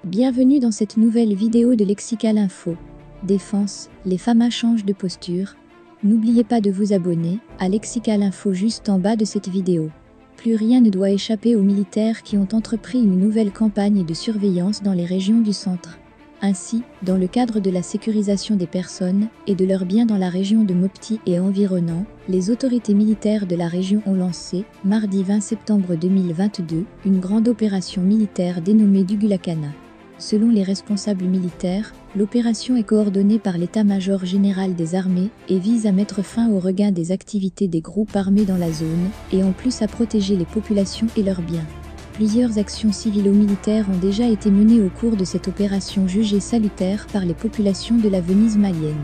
Bienvenue dans cette nouvelle vidéo de Lexical Info. Défense, les FAMA changent de posture. N'oubliez pas de vous abonner à Lexical Info juste en bas de cette vidéo. Plus rien ne doit échapper aux militaires qui ont entrepris une nouvelle campagne de surveillance dans les régions du centre. Ainsi, dans le cadre de la sécurisation des personnes et de leurs biens dans la région de Mopti et environnants, les autorités militaires de la région ont lancé, mardi 20 septembre 2022, une grande opération militaire dénommée Dugulakana. Selon les responsables militaires, l'opération est coordonnée par l'état-major général des armées et vise à mettre fin au regain des activités des groupes armés dans la zone, et en plus à protéger les populations et leurs biens. Plusieurs actions civilo-militaires ont déjà été menées au cours de cette opération jugée salutaire par les populations de la Venise malienne.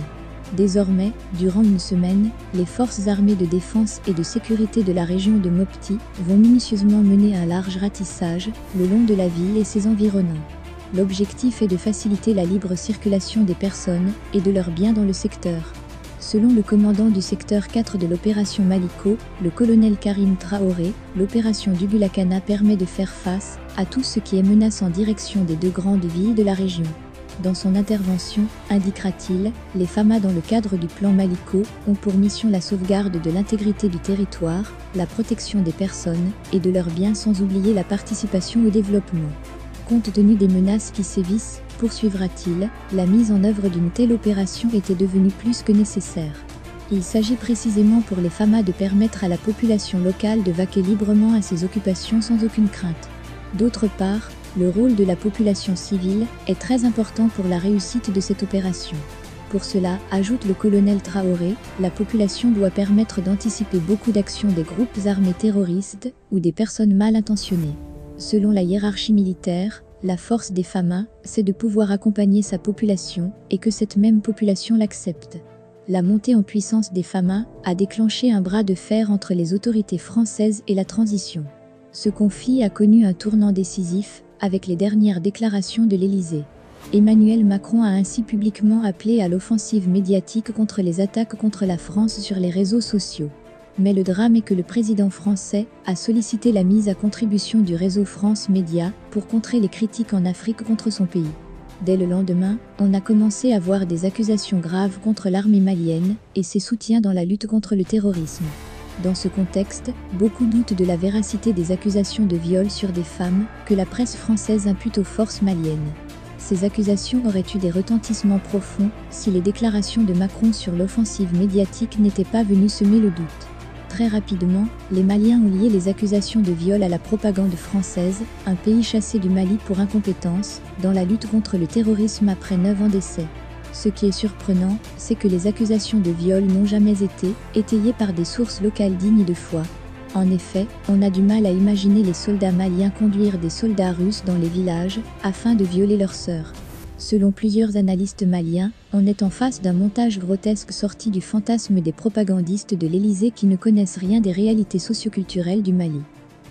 Désormais, durant une semaine, les forces armées de défense et de sécurité de la région de Mopti vont minutieusement mener un large ratissage le long de la ville et ses environnants. L'objectif est de faciliter la libre circulation des personnes et de leurs biens dans le secteur. Selon le commandant du secteur 4 de l'opération Maliko, le colonel Karim Traoré, l'opération Dugulakana permet de faire face à tout ce qui est menace en direction des deux grandes villes de la région. Dans son intervention, indiquera-t-il, les FAMA dans le cadre du plan Maliko ont pour mission la sauvegarde de l'intégrité du territoire, la protection des personnes et de leurs biens sans oublier la participation au développement. Compte tenu des menaces qui sévissent, poursuivra-t-il, la mise en œuvre d'une telle opération était devenue plus que nécessaire. Il s'agit précisément pour les FAMA de permettre à la population locale de vaquer librement à ses occupations sans aucune crainte. D'autre part, le rôle de la population civile est très important pour la réussite de cette opération. Pour cela, ajoute le colonel Traoré, la population doit permettre d'anticiper beaucoup d'actions des groupes armés terroristes ou des personnes mal intentionnées. Selon la hiérarchie militaire, la force des FAMA, c'est de pouvoir accompagner sa population et que cette même population l'accepte. La montée en puissance des FAMA a déclenché un bras de fer entre les autorités françaises et la transition. Ce conflit a connu un tournant décisif avec les dernières déclarations de l'Élysée. Emmanuel Macron a ainsi publiquement appelé à l'offensive médiatique contre les attaques contre la France sur les réseaux sociaux. Mais le drame est que le président français a sollicité la mise à contribution du réseau France Média pour contrer les critiques en Afrique contre son pays. Dès le lendemain, on a commencé à voir des accusations graves contre l'armée malienne et ses soutiens dans la lutte contre le terrorisme. Dans ce contexte, beaucoup doutent de la véracité des accusations de viol sur des femmes que la presse française impute aux forces maliennes. Ces accusations auraient eu des retentissements profonds si les déclarations de Macron sur l'offensive médiatique n'étaient pas venues semer le doute. Très rapidement, les Maliens ont lié les accusations de viol à la propagande française, un pays chassé du Mali pour incompétence, dans la lutte contre le terrorisme après 9 ans d'essai. Ce qui est surprenant, c'est que les accusations de viol n'ont jamais été étayées par des sources locales dignes de foi. En effet, on a du mal à imaginer les soldats maliens conduire des soldats russes dans les villages, afin de violer leurs sœurs. Selon plusieurs analystes maliens, on est en face d'un montage grotesque sorti du fantasme des propagandistes de l'Élysée qui ne connaissent rien des réalités socioculturelles du Mali.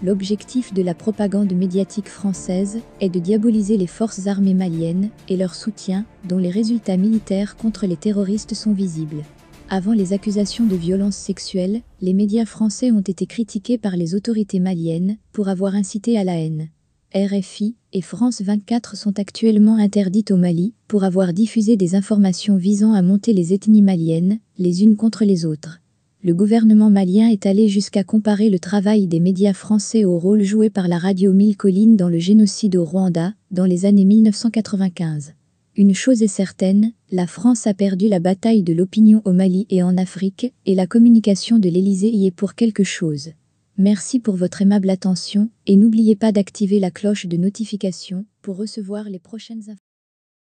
L'objectif de la propagande médiatique française est de diaboliser les forces armées maliennes et leur soutien, dont les résultats militaires contre les terroristes sont visibles. Avant les accusations de violences sexuelles, les médias français ont été critiqués par les autorités maliennes pour avoir incité à la haine. RFI et France 24 sont actuellement interdites au Mali pour avoir diffusé des informations visant à monter les ethnies maliennes, les unes contre les autres. Le gouvernement malien est allé jusqu'à comparer le travail des médias français au rôle joué par la radio Mille Collines dans le génocide au Rwanda, dans les années 1995. Une chose est certaine, la France a perdu la bataille de l'opinion au Mali et en Afrique, et la communication de l'Élysée y est pour quelque chose. Merci pour votre aimable attention et n'oubliez pas d'activer la cloche de notification pour recevoir les prochaines informations.